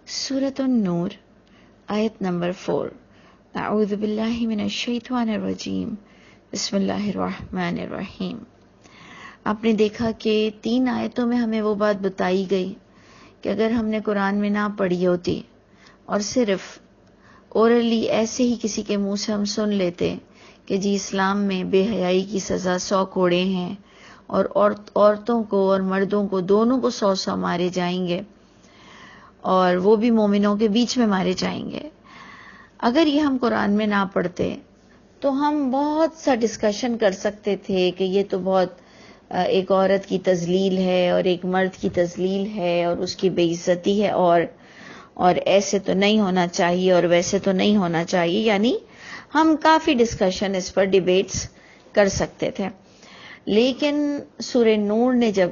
سورۃ النور آیت نمبر 4. اعوذ باللہ من الشیطان الرجیم بسم اللہ الرحمن الرحیم. آپ نے دیکھا کہ 3 آیتوں میں ہمیں وہ بات بتائی گئی کہ اگر ہم نے قرآن میں نہ پڑھی ہوتی اور صرف اورلی ایسے ہی کسی کے منہ سے ہم سن لیتے کہ جی اسلام میں بے حیائی کی سزا 100 کوڑے ہیں اور عورتوں کو اور مردوں کو دونوں کو 100 مارے جائیں گے اور وہ بھی مومنوں کے بیچ میں مارے جائیں گے. اگر یہ ہم قرآن میں نہ پڑھتے تو ہم بہت سا ڈسکشن کر سکتے تھے کہ یہ تو بہت ایک عورت کی تذلیل ہے اور ایک مرد کی تذلیل ہے اور اس کی بے عزتی ہے اور ایسے تو نہیں ہونا چاہیے اور ویسے تو نہیں ہونا چاہیے. یعنی ہم کافی ڈسکشن اس پر ڈیبیٹس کر سکتے تھے. لیکن سورہ نور نے جب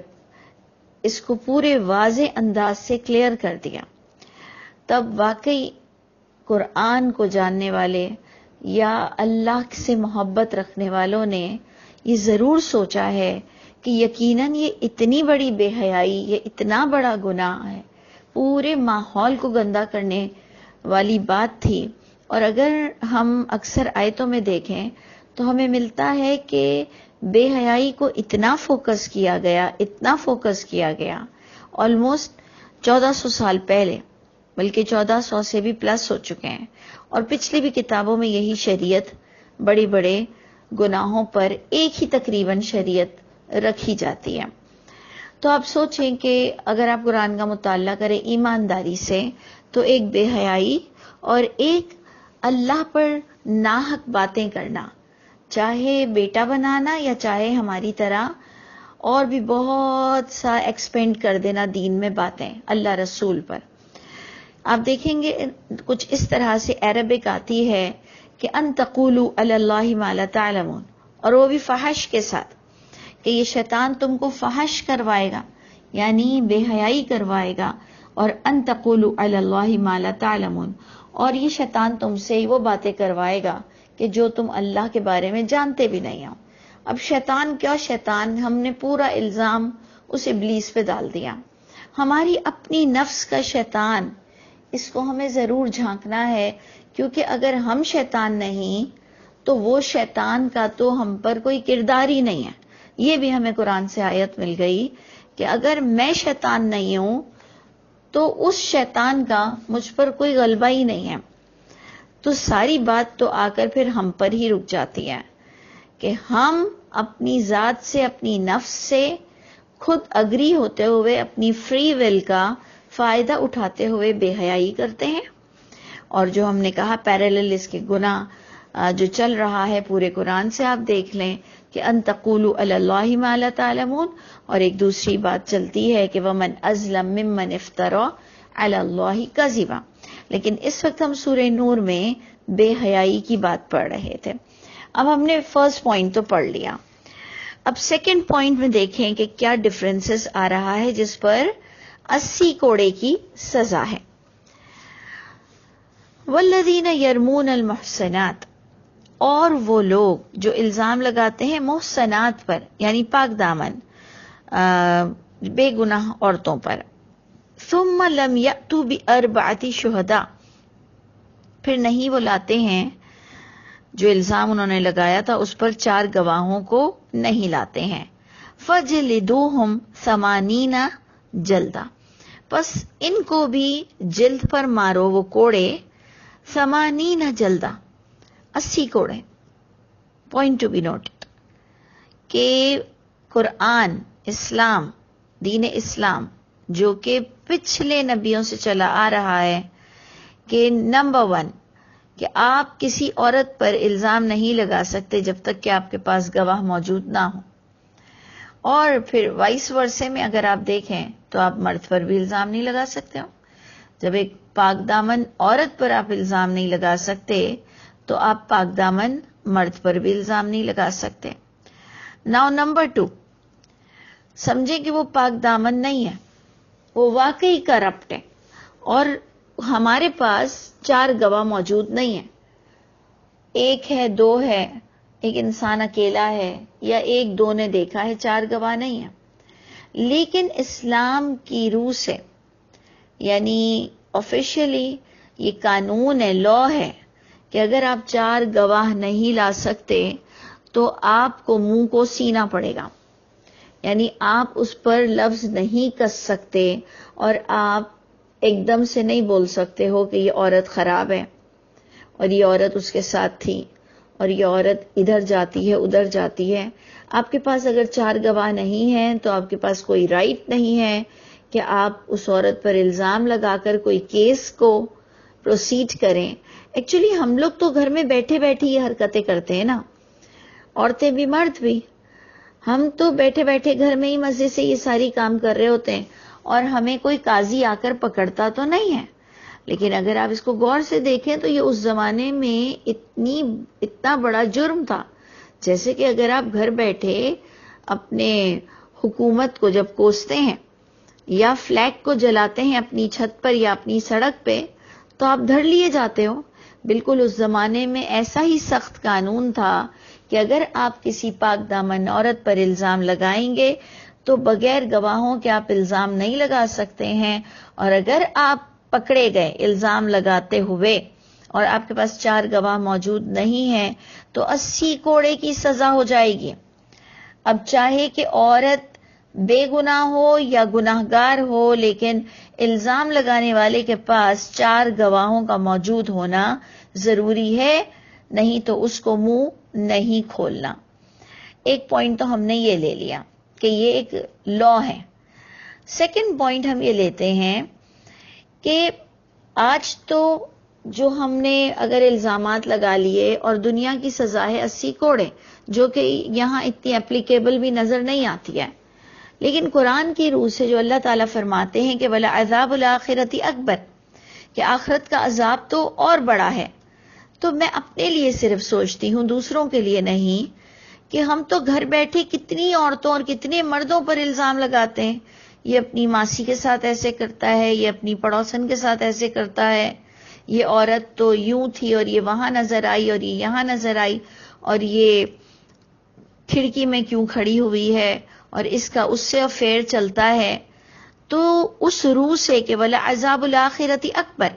اس کو پورے واضح انداز سے کلیئر کر دیا تب واقعی قرآن کو جاننے والے یا اللہ سے محبت رکھنے والوں نے یہ ضرور سوچا ہے کہ یقیناً یہ اتنی بڑی بے حیائی، یہ اتنا بڑا گناہ ہے، پورے ماحول کو گندا کرنے والی بات تھی. اور اگر ہم اکثر آیتوں میں دیکھیں تو ہمیں ملتا ہے کہ بے حیائی کو اتنا فوکس کیا گیا آلموسٹ 1400 سال پہلے، بلکہ 1400 سے بھی پلس ہو چکے ہیں. اور پچھلی بھی کتابوں میں یہی شریعت بڑے بڑے گناہوں پر ایک ہی تقریباً شریعت رکھی جاتی ہے. تو آپ سوچیں کہ اگر آپ قرآن کا مطالعہ کریں ایمانداری سے تو ایک بے حیائی اور ایک اللہ پر ناحق باتیں کرنا، چاہے بیٹا بنانا یا چاہے ہماری طرح اور بھی بہت سا ایکسپینڈ کر دینا دین میں باتیں اللہ رسول پر. آپ دیکھیں گے کچھ اس طرح سے عربک آتی ہے کہ ان تقولوا علی اللہ ما لا تعلمون، اور وہ بھی فحش کے ساتھ کہ یہ شیطان تم کو فحش کروائے گا، یعنی بے حیائی کروائے گا. اور ان تقولوا علی اللہ ما لا تعلمون، اور یہ شیطان تم سے وہ باتیں کروائے گا کہ جو تم اللہ کے بارے میں جانتے بھی نہیں ہو. اب شیطان کیا شیطان، ہم نے پورا الزام اس ابلیس پہ ڈال دیا. ہماری اپنی نفس کا شیطان، اس کو ہمیں ضرور جھانکنا ہے، کیونکہ اگر ہم شیطان نہیں تو وہ شیطان کا تو ہم پر کوئی کردار ہی نہیں ہے. یہ بھی ہمیں قرآن سے آیت مل گئی کہ اگر میں شیطان نہیں ہوں تو اس شیطان کا مجھ پر کوئی غلبہ ہی نہیں ہے. تو ساری بات تو آ کر پھر ہم پر ہی رک جاتی ہے کہ ہم اپنی ذات سے، اپنی نفس سے خود اگری ہوتے ہوئے اپنی فری ول کا فائدہ اٹھاتے ہوئے بے حیائی کرتے ہیں. اور جو ہم نے کہا پیرالل اس کے گناہ جو چل رہا ہے پورے قرآن سے آپ دیکھ لیں کہ ان تقولوا علی اللہ ما لا تعلمون، اور ایک دوسری بات چلتی ہے کہ ومن ازلم ممن افترى علی اللہ کذبا. لیکن اس وقت ہم سورہ نور میں بے حیائی کی بات پڑھ رہے تھے. اب ہم نے فرسٹ پوائنٹ تو پڑھ لیا. اب سیکنڈ پوائنٹ میں دیکھیں کہ کیا ڈفرنسز آ رہا ہے جس پر 80 کوڑے کی سزا ہے. والذین یرمون المحصنات، اور وہ لوگ جو الزام لگاتے ہیں محصنات پر، یعنی پاک دامن بے گناہ عورتوں پر. ثم لم یأتوا بأربعۃ شہداء، پھر نہیں وہ لاتے ہیں جو الزام انہوں نے لگایا تھا اس پر 4 گواہوں کو نہیں لاتے ہیں. فجلدوہم 80 جلدہ، پس ان کو بھی جلد پر مارو وہ کوڑے 80 جلدہ، 80 کوڑے. پوائنٹ ٹو بی نوٹڈ کہ قرآن، اسلام، دین اسلام جو کہ پچھلے نبیوں سے چلا آ رہا ہے کہ نمبر 1 کہ آپ کسی عورت پر الزام نہیں لگا سکتے جب تک کہ آپ کے پاس گواہ موجود نہ ہو. اور پھر وائس ورثے میں اگر آپ دیکھیں تو آپ مرد پر بھی الزام نہیں لگا سکتے ہو. جب ایک پاک دامن عورت پر آپ الزام نہیں لگا سکتے تو آپ پاک دامن مرد پر بھی الزام نہیں لگا سکتے. ناؤ نمبر 2، سمجھیں کہ وہ پاک دامن نہیں ہے، وہ واقعی کرپٹ ہے اور ہمارے پاس 4 گواہ موجود نہیں ہیں. 1 ہے، 2 ہے، ایک انسان اکیلا ہے، یا 1-2 نے دیکھا ہے، 4 گواہ نہیں ہیں. لیکن اسلام کی روح سے، یعنی آفیشلی یہ قانون ہے، لا ہے کہ اگر آپ 4 گواہ نہیں لا سکتے تو آپ کو منہ کو سینا پڑے گا، یعنی آپ اس پر لفظ نہیں کس سکتے اور آپ ایک دم سے نہیں بول سکتے ہو کہ یہ عورت خراب ہے اور یہ عورت اس کے ساتھ تھی اور یہ عورت ادھر جاتی ہے ادھر جاتی ہے. آپ کے پاس اگر 4 گواہ نہیں ہیں تو آپ کے پاس کوئی رائٹ نہیں ہے کہ آپ اس عورت پر الزام لگا کر کوئی کیس کو پروسیڈ کریں. ایکچولی ہم لوگ تو گھر میں بیٹھے بیٹھے یہ حرکتیں کرتے ہیں نا، عورتیں بھی مرد بھی. ہم تو بیٹھے بیٹھے گھر میں ہی مزے سے یہ ساری کام کر رہے ہوتے ہیں اور ہمیں کوئی قاضی آ کر پکڑتا تو نہیں ہے. لیکن اگر آپ اس کو غور سے دیکھیں تو یہ اس زمانے میں اتنا بڑا جرم تھا. جیسے کہ اگر آپ گھر بیٹھے اپنے حکومت کو جب کوستے ہیں یا فلیگ کو جلاتے ہیں اپنی چھت پر یا اپنی سڑک پہ تو آپ دھر لیے جاتے ہو. بالکل اس زمانے میں ایسا ہی سخت قانون تھا کہ اگر آپ کسی پاک دامن عورت پر الزام لگائیں گے تو بغیر گواہوں کے آپ الزام نہیں لگا سکتے ہیں، اور اگر آپ پکڑے گئے الزام لگاتے ہوئے اور آپ کے پاس 4 گواہ موجود نہیں ہیں تو 80 کوڑے کی سزا ہو جائے گی. اب چاہے کہ عورت بے گناہ ہو یا گناہگار ہو، لیکن الزام لگانے والے کے پاس 4 گواہوں کا موجود ہونا ضروری ہے، نہیں تو اس کو منہ نہیں کھولنا. ایک پوائنٹ تو ہم نے یہ لے لیا کہ یہ ایک لا ہے. سیکنڈ پوائنٹ ہم یہ لیتے ہیں کہ آج تو جو ہم نے اگر الزامات لگا لیے اور دنیا کی سزا ہے 80 کوڑے، جو کہ یہاں اتنی اپلیکیبل بھی نظر نہیں آتی ہے، لیکن قرآن کی روح سے جو اللہ تعالیٰ فرماتے ہیں کہ وَلَعَذَابُ الْآخِرَةِ اکبر، کہ آخرت کا عذاب تو اور بڑا ہے. تو میں اپنے لیے صرف سوچتی ہوں، دوسروں کے لیے نہیں، کہ ہم تو گھر بیٹھے کتنی عورتوں اور کتنے مردوں پر الزام لگاتے ہیں. یہ اپنی ماسی کے ساتھ ایسے کرتا ہے، یہ اپنی پڑوسن کے ساتھ ایسے کرتا ہے، یہ عورت تو یوں تھی اور یہ وہاں نظر آئی اور یہ یہاں نظر آئی، اور یہ کھڑکی میں کیوں کھڑی ہوئی ہے، اور اس کا اس سے افیئر چلتا ہے. تو اس روح سے کہ وَلَعَذَابُ الْآخِرَةِ اکبر،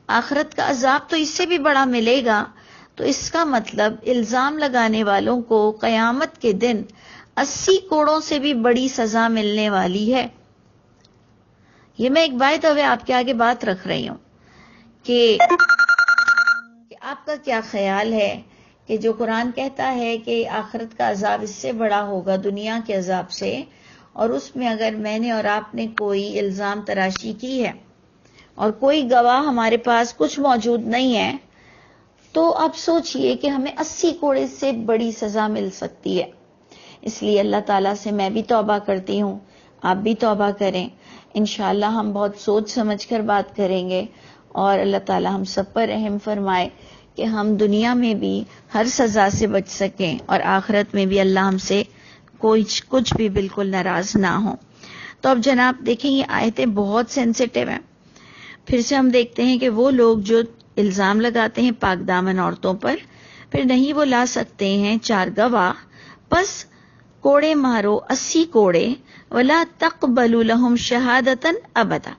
آخرت کا عذاب تو اس سے بھی بڑا ملے گا، تو اس کا مطلب الزام لگانے والوں کو قیامت کے دن 80 کوڑوں سے بھی بڑی سزا ملنے والی ہے. یہ میں ایک بائے دفعہ آپ کے آگے بات رکھ رہی ہوں کہ آپ کا کیا خیال ہے کہ جو قرآن کہتا ہے کہ آخرت کا عذاب اس سے بڑا ہوگا دنیا کے عذاب سے، اور اس میں اگر میں نے اور آپ نے کوئی الزام تراشی کی ہے اور کوئی گواہ ہمارے پاس کچھ موجود نہیں ہے، تو آپ سوچئے کہ ہمیں 80 کوڑے سے بڑی سزا مل سکتی ہے. اس لیے اللہ تعالیٰ سے میں بھی توبہ کرتی ہوں، آپ بھی توبہ کریں. انشاءاللہ ہم بہت سوچ سمجھ کر بات کریں گے، اور اللہ تعالیٰ ہم سب پر رحم فرمائے کہ ہم دنیا میں بھی ہر سزا سے بچ سکیں اور آخرت میں بھی اللہ ہم سے کچھ بھی بالکل ناراض نہ ہو. تو اب جناب دیکھیں یہ آیتیں بہت سینسیٹیو ہیں. پھر سے ہم دیکھتے ہیں کہ وہ لوگ جو الزام لگاتے ہیں پاک دامن عورتوں پر، پھر نہیں وہ لا سکتے ہیں 4 گواہ، بس کوڑے مارو 80 کوڑے. وَلَا تَقْبَلُوا لَهُمْ شَهَادَةً أَبَدًا،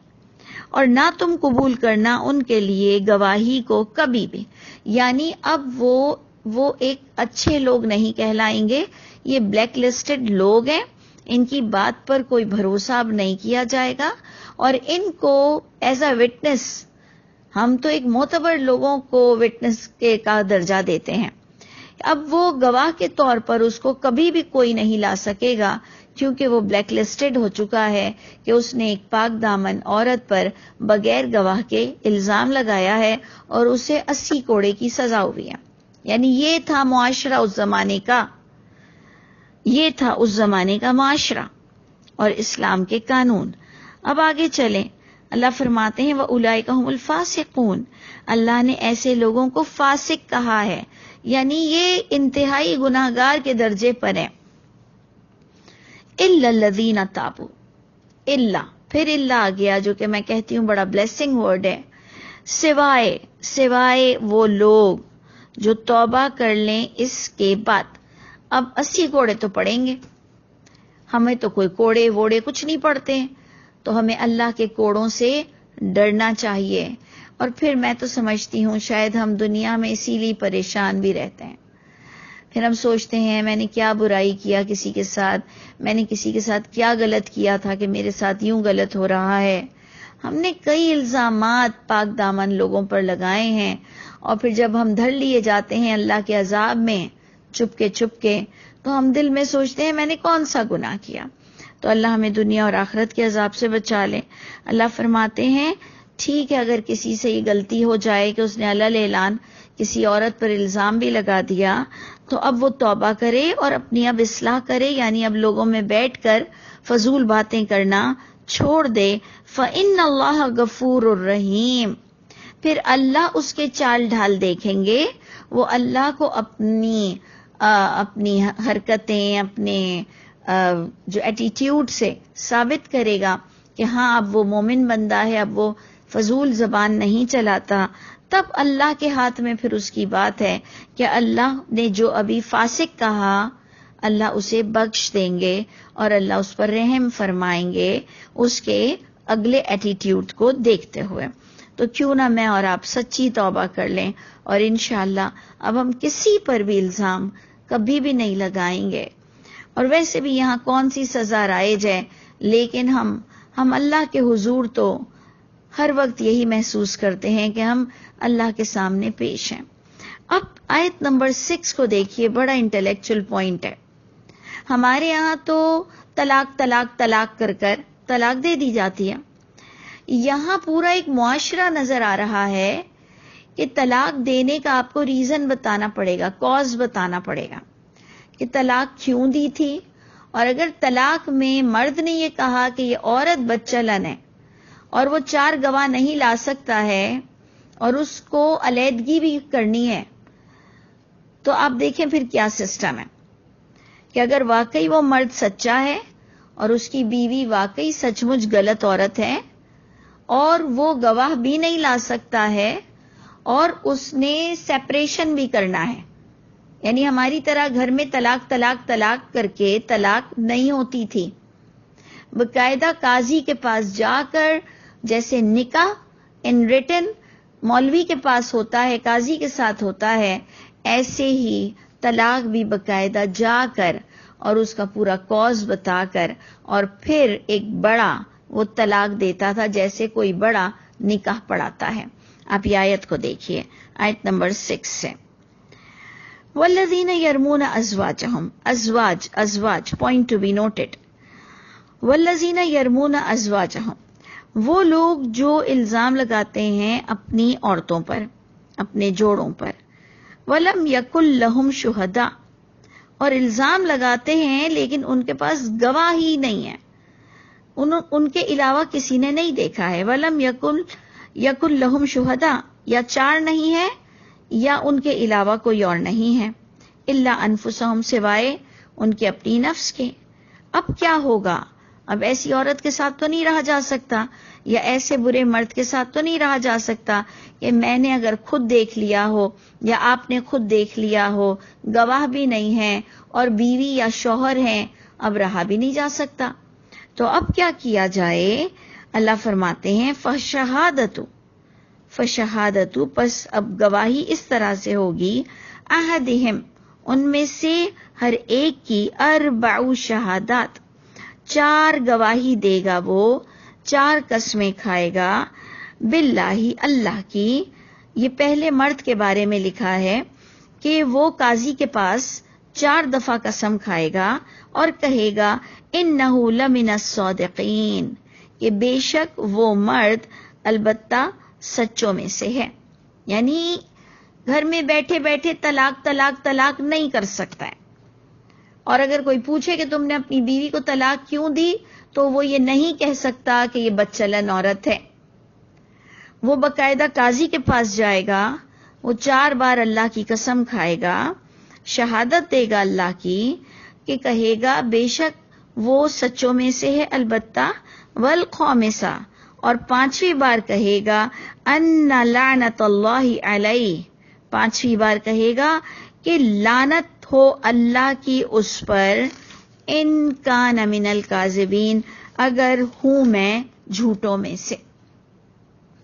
اور نہ تم قبول کرنا ان کے لیے گواہی کو کبھی بھی. یعنی اب وہ ایک اچھے لوگ نہیں کہلائیں گے، یہ بلیک لسٹڈ لوگ ہیں، ان کی بات پر کوئی بھروسہ اب نہیں کیا جائے گا، اور ان کو ایز اے وٹنس، ہم تو ایک معتبر لوگوں کو وٹنس کا درجہ دیتے ہیں، اب وہ گواہ کے طور پر اس کو کبھی بھی کوئی نہیں لا سکے گا، کیونکہ وہ بلیک لسٹڈ ہو چکا ہے کہ اس نے ایک پاک دامن عورت پر بغیر گواہ کے الزام لگایا ہے اور اسے 80 کوڑے کی سزا ہوئی ہے. یعنی یہ تھا معاشرہ اس زمانے کا، یہ تھا اس زمانے کا معاشرہ اور اسلام کے قانون. اب آگے چلیں، اللہ فرماتے ہیں وَأُولَئِكَ هُمُ الْفَاسِقُونَ، اللہ نے ایسے لوگوں کو فاسق کہا ہے، یعنی یہ انتہائی گناہگار کے درجے پر ہیں. إِلَّا الَّذِينَ تَابُوا، الا، پھر اللہ آ گیا جو کہ میں کہتی ہوں بڑا بلیسنگ ورڈ ہے، سوائے وہ لوگ جو توبہ کر لیں اس کے بعد. اب 80 کوڑے تو پڑیں گے، ہمیں تو کوئی کوڑے ووڑے کچھ نہیں پڑتے ہیں، تو ہمیں اللہ کے کوڑوں سے ڈرنا چاہیے. اور پھر میں تو سمجھتی ہوں شاید ہم دنیا میں اسی لیے پریشان بھی رہتے ہیں. پھر ہم سوچتے ہیں میں نے کیا برائی کیا کسی کے ساتھ، میں نے کسی کے ساتھ کیا غلط کیا تھا کہ میرے ساتھ یوں غلط ہو رہا ہے. ہم نے کئی الزامات پاک دامن لوگوں پر لگائے ہیں، اور پھر جب ہم دھر لیے جاتے ہیں اللہ کے عذاب میں چپ کے تو ہم دل میں سوچتے ہیں میں نے کون سا گناہ کیا. تو اللہ ہمیں دنیا اور آخرت کے عذاب سے بچا لے. اللہ فرماتے ہیں ٹھیک ہے اگر کسی سے یہ غلطی ہو جائے کہ اس نے علل اعلان کسی عورت پر الزام بھی لگا دیا، تو اب وہ توبہ کرے اور اپنی اب اصلاح کرے، یعنی اب لوگوں میں بیٹھ کر فضول باتیں کرنا چھوڑ دے. فَإِنَّ اللَّهَ غَفُورٌ رَحِيمٌ. پھر اللہ اس کے چال ڈھال دیکھیں گے، وہ اللہ کو اپنی حرکتیں، اپنے جو ایٹیٹیوڈ سے ثابت کرے گا کہ ہاں اب وہ مومن بندہ ہے، اب وہ فضول زبان نہیں چلاتا. تب اللہ کے ہاتھ میں پھر اس کی بات ہے کہ اللہ نے جو ابھی فاسق کہا اللہ اسے بخش دیں گے اور اللہ اس پر رحم فرمائیں گے اس کے اگلے ایٹیٹیوڈ کو دیکھتے ہوئے. تو کیوں نہ میں اور آپ سچی توبہ کر لیں اور انشاءاللہ اب ہم کسی پر بھی الزام کبھی بھی نہیں لگائیں گے. اور ویسے بھی یہاں کون سی سزا رائج ہے، لیکن ہم اللہ کے حضور تو ہر وقت یہی محسوس کرتے ہیں کہ ہم اللہ کے سامنے پیش ہیں. اب آیت نمبر 6 کو دیکھیے، بڑا انٹلیکچل پوائنٹ ہے. ہمارے یہاں تو طلاق طلاق طلاق کر کر طلاق دے دی جاتی ہے. یہاں پورا ایک معاشرہ نظر آ رہا ہے کہ طلاق دینے کا آپ کو ریزن بتانا پڑے گا، کاز بتانا پڑے گا کہ طلاق کیوں دی تھی. اور اگر طلاق میں مرد نے یہ کہا کہ یہ عورت بدچلن ہے اور وہ 4 گواہ نہیں لا سکتا ہے اور اس کو علیحدگی بھی کرنی ہے، تو آپ دیکھیں پھر کیا سسٹم ہے کہ اگر واقعی وہ مرد سچا ہے اور اس کی بیوی واقعی سچ مچ غلط عورت ہے اور وہ گواہ بھی نہیں لا سکتا ہے اور اس نے سیپریشن بھی کرنا ہے، یعنی ہماری طرح گھر میں طلاق طلاق طلاق کر کے طلاق نہیں ہوتی تھی، باقاعدہ قاضی کے پاس جا کر جیسے نکاح ان ریٹن مولوی کے پاس ہوتا ہے، قاضی کے ساتھ ہوتا ہے، ایسے ہی طلاق بھی باقاعدہ جا کر اور اس کا پورا کاز بتا کر اور پھر ایک بڑا وہ طلاق دیتا تھا جیسے کوئی بڑا نکاح پڑھاتا ہے. آپ یہ آیت کو دیکھیے، آیت نمبر 6 سے وَالَّذِينَ يَرْمُونَ أَزْوَاجَهُمْ ازواج پوائنٹ ٹو بی نوٹڈ. وَالَّذِينَ يَرْمُونَ أَزْوَاجَهُمْ، وہ لوگ جو الزام لگاتے ہیں اپنی عورتوں پر، اپنے جوڑوں پر. وَلَمْ يَكُنْ لَهُمْ شُهَدَاء، اور الزام لگاتے ہیں لیکن ان کے پاس گواہ ہی نہیں ہے، ان کے علاوہ کسی نے نہیں دیکھا ہے. وَلَمْ يَكُنْ لَهُمْ شُهَدَاء، یا 4 نہیں ہے یا ان کے علاوہ کوئی اور نہیں ہے. إِلَّا أَنفُسَهُمْ، سوائے ان کے اپنی نفس کے. اب کیا ہوگا؟ اب ایسی عورت کے ساتھ تو نہیں رہا جا سکتا یا ایسے برے مرد کے ساتھ تو نہیں رہا جا سکتا کہ میں نے اگر خود دیکھ لیا ہو یا آپ نے خود دیکھ لیا ہو، گواہ بھی نہیں ہے اور بیوی یا شوہر ہیں، اب رہا بھی نہیں جا سکتا. تو اب کیا کیا جائے؟ اللہ فرماتے ہیں فشہادتو، پس اب گواہی اس طرح سے ہوگی، احدہم، ان میں سے ہر ایک کی 4 شہادات، 4 گواہی دے گا، وہ 4 قسمیں کھائے گا، باللہ، اللہ کی. یہ پہلے مرد کے بارے میں لکھا ہے کہ وہ قاضی کے پاس 4 دفعہ قسم کھائے گا اور کہے گا انہ لمن الصادقین، کہ بے شک وہ مرد البتہ سچوں میں سے ہے. یعنی گھر میں بیٹھے بیٹھے طلاق طلاق طلاق نہیں کر سکتا ہے. اور اگر کوئی پوچھے کہ تم نے اپنی بیوی کو طلاق کیوں دی تو وہ یہ نہیں کہہ سکتا کہ یہ بدچلن عورت ہے. وہ باقاعدہ قاضی کے پاس جائے گا، وہ 4 بار اللہ کی قسم کھائے گا، شہادت دے گا اللہ کی، کہ کہے گا بے شک وہ سچوں میں سے ہے البتہ، والخامسہ، اور 5ویں بار کہے گا ان لعنت اللہ علیہ، 5ویں بار کہے گا کہ لعنت ہو اللہ کی اس پر، ان کان من الکاذبین، اگر ہوں میں جھوٹوں میں سے.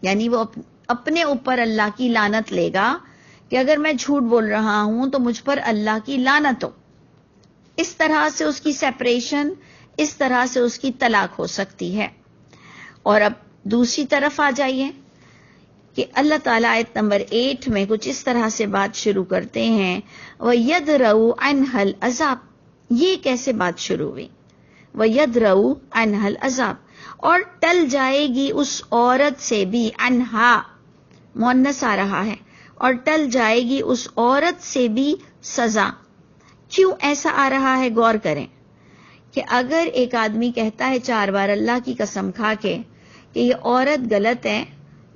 یعنی وہ اپنے اوپر اللہ کی لعنت لے گا کہ اگر میں جھوٹ بول رہا ہوں تو مجھ پر اللہ کی لعنت ہو. اس طرح سے اس کی سیپریشن، اس طرح سے اس کی طلاق ہو سکتی ہے. اور اب دوسری طرف آ جائیے کہ اللہ تعالیٰ آیت نمبر 8 میں کچھ اس طرح سے بات شروع کرتے ہیں، وَيَدْرَؤُ عَنْهَا الْعَذَابَ. یہ کیسے بات شروع ہوئی؟ وَيَدْرَؤُ عَنْهَا الْعَذَابَ، اور ٹل جائے گی اس عورت سے بھی، عنہا مؤنث آ رہا ہے، اور ٹل جائے گی اس عورت سے بھی سزا. کیوں ایسا آ رہا ہے؟ غور کریں کہ اگر ایک آدمی کہتا ہے 4 بار اللہ کی قسم کھا کے کہ یہ عورت غلط ہے،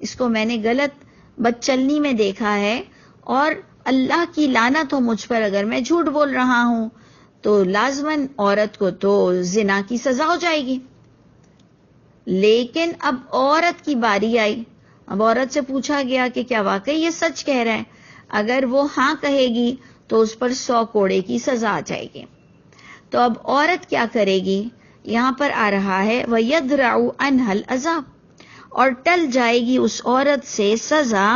اس کو میں نے غلط بدچلنی میں دیکھا ہے اور اللہ کی لعنت ہو مجھ پر اگر میں جھوٹ بول رہا ہوں، تو لازماً عورت کو تو زنا کی سزا ہو جائے گی. لیکن اب عورت کی باری آئی. اب عورت سے پوچھا گیا کہ کیا واقعی یہ سچ کہہ رہا ہے؟ اگر وہ ہاں کہے گی تو اس پر 100 کوڑے کی سزا آ جائے گی. تو اب عورت کیا کرے گی؟ یہاں پر آ رہا ہے وَيَدْرَعُ عَنْهَا الْعَذَابَ، اور ٹل جائے گی اس عورت سے سزا،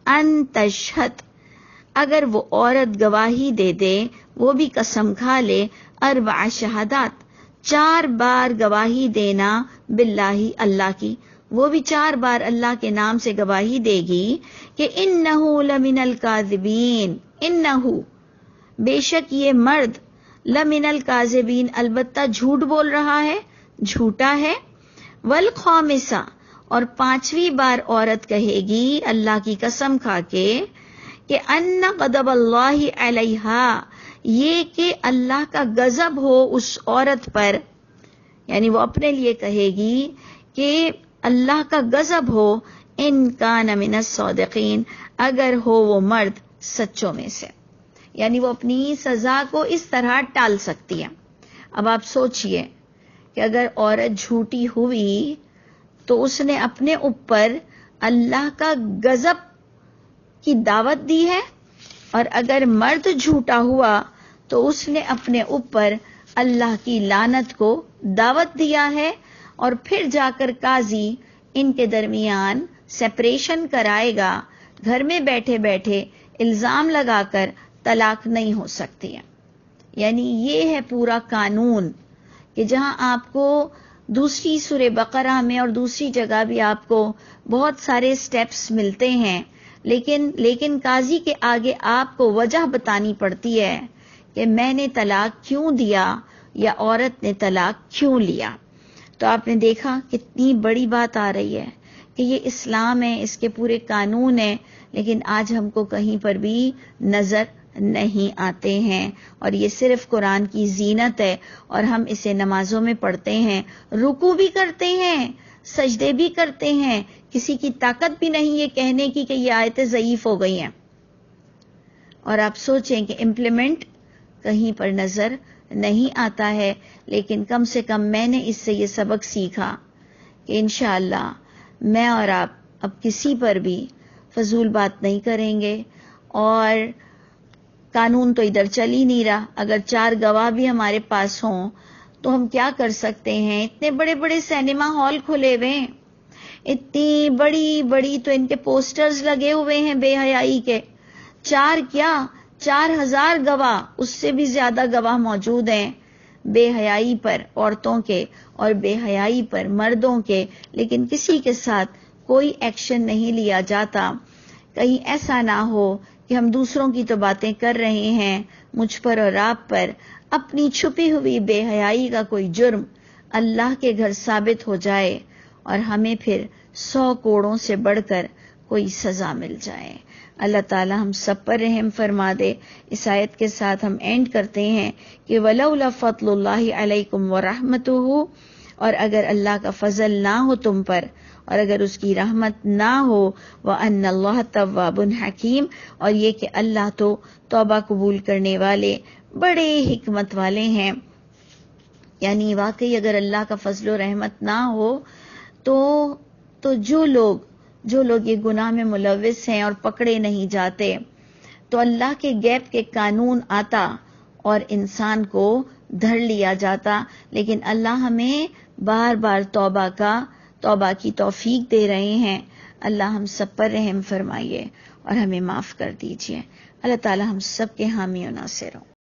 ان تشہد، اگر وہ عورت گواہی دے دے، وہ بھی قسم کھا لے، 4 شہادات، 4 بار گواہی دینا، باللہ اللہ کی، وہ بھی 4 بار اللہ کے نام سے گواہی دے گی کہ انہو لمن الکاذبین، انہو بے شک یہ مرد، لمن الکاذبین البتہ جھوٹ بول رہا ہے، جھوٹا ہے. والخامسہ، اور 5ویں بار عورت کہے گی اللہ کی قسم کھا کے کہ ان غضب اللہ علیہا، یہ کہ اللہ کا غضب ہو اس عورت پر، یعنی وہ اپنے لیے کہے گی کہ اللہ کا غضب ہو، ان کان من الصادقین، اگر ہو وہ مرد سچوں میں سے. یعنی وہ اپنی سزا کو اس طرح ٹال سکتی ہے. اب آپ سوچئے کہ اگر عورت جھوٹی ہوئی تو اس نے اپنے اوپر اللہ کا غضب کی دعوت دی ہے، اور اگر مرد جھوٹا ہوا تو اس نے اپنے اوپر اللہ کی لعنت کو دعوت دیا ہے. اور پھر جا کر قاضی ان کے درمیان سیپریشن کرائے گا. گھر میں بیٹھے بیٹھے الزام لگا کر طلاق نہیں ہو سکتی ہے. یعنی یہ ہے پورا قانون کہ جہاں آپ کو دوسری سورہ بقرہ میں اور دوسری جگہ بھی آپ کو بہت سارے سٹیپس ملتے ہیں، لیکن قاضی کے آگے آپ کو وجہ بتانی پڑتی ہے کہ میں نے طلاق کیوں دیا یا عورت نے طلاق کیوں لیا. تو آپ نے دیکھا کتنی بڑی بات آ رہی ہے کہ یہ اسلام ہے، اس کے پورے قانون ہیں، لیکن آج ہم کو کہیں پر بھی نظر نہیں آتے ہیں. اور یہ صرف قرآن کی زینت ہے، اور ہم اسے نمازوں میں پڑھتے ہیں، رکوع بھی کرتے ہیں، سجدے بھی کرتے ہیں. کسی کی طاقت بھی نہیں یہ کہنے کی کہ یہ آیتیں ضعیف ہو گئی ہیں. اور آپ سوچیں کہ امپلیمنٹ کہیں پر نظر نہیں آتا ہے. لیکن کم سے کم میں نے اس سے یہ سبق سیکھا کہ انشاءاللہ میں اور آپ اب کسی پر بھی فضول بات نہیں کریں گے. اور قانون تو ادھر چل ہی نہیں رہا. اگر 4 گواہ بھی ہمارے پاس ہوں تو ہم کیا کر سکتے ہیں؟ اتنے بڑے بڑے سینما ہال کھلے ہوئے ہیں، اتنی بڑی بڑی تو ان کے پوسٹرز لگے ہوئے ہیں بے حیائی کے. 4 کیا 4000 گواہ، اس سے بھی زیادہ گواہ موجود ہیں بے حیائی پر عورتوں کے اور بے حیائی پر مردوں کے. لیکن کسی کے ساتھ کوئی ایکشن نہیں لیا جاتا. کہیں ایسا نہ ہو کہ ہم دوسروں کی تو باتیں کر رہے ہیں، مجھ پر اور آپ پر اپنی چھپی ہوئی بے حیائی کا کوئی جرم اللہ کے گھر ثابت ہو جائے اور ہمیں پھر 100 کوڑوں سے بڑھ کر کوئی سزا مل جائے. اللہ تعالی ہم سب پر رحم فرما دے. اس آیت کے ساتھ ہم اینڈ کرتے ہیں کہ وَلَوْلَا فَضْلُ اللَّهِ عَلَيْكُمْ وَرَحْمَتُهُ، اور اگر اللہ کا فضل نہ ہو تم پر اور اگر اس کی رحمت نہ ہو، وَأَنَّ اللَّهَ تَوَّابٌ حَكِيمٌ، اور یہ کہ اللہ تو توبہ قبول کرنے والے بڑے حکمت والے ہیں. یعنی واقعی اگر اللہ کا فضل و رحمت نہ ہو تو جو لوگ یہ گناہ میں ملوث ہیں اور پکڑے نہیں جاتے، تو اللہ کے غیب کے قانون آتا اور انسان کو دھر لیا جاتا. لیکن اللہ ہمیں بار بار توبہ کی توفیق دے رہے ہیں. اللہ ہم سب پر رحم فرمائیے اور ہمیں معاف کر دیجیے۔ اللہ تعالی ہم سب کے حامی و ناصر ہوں۔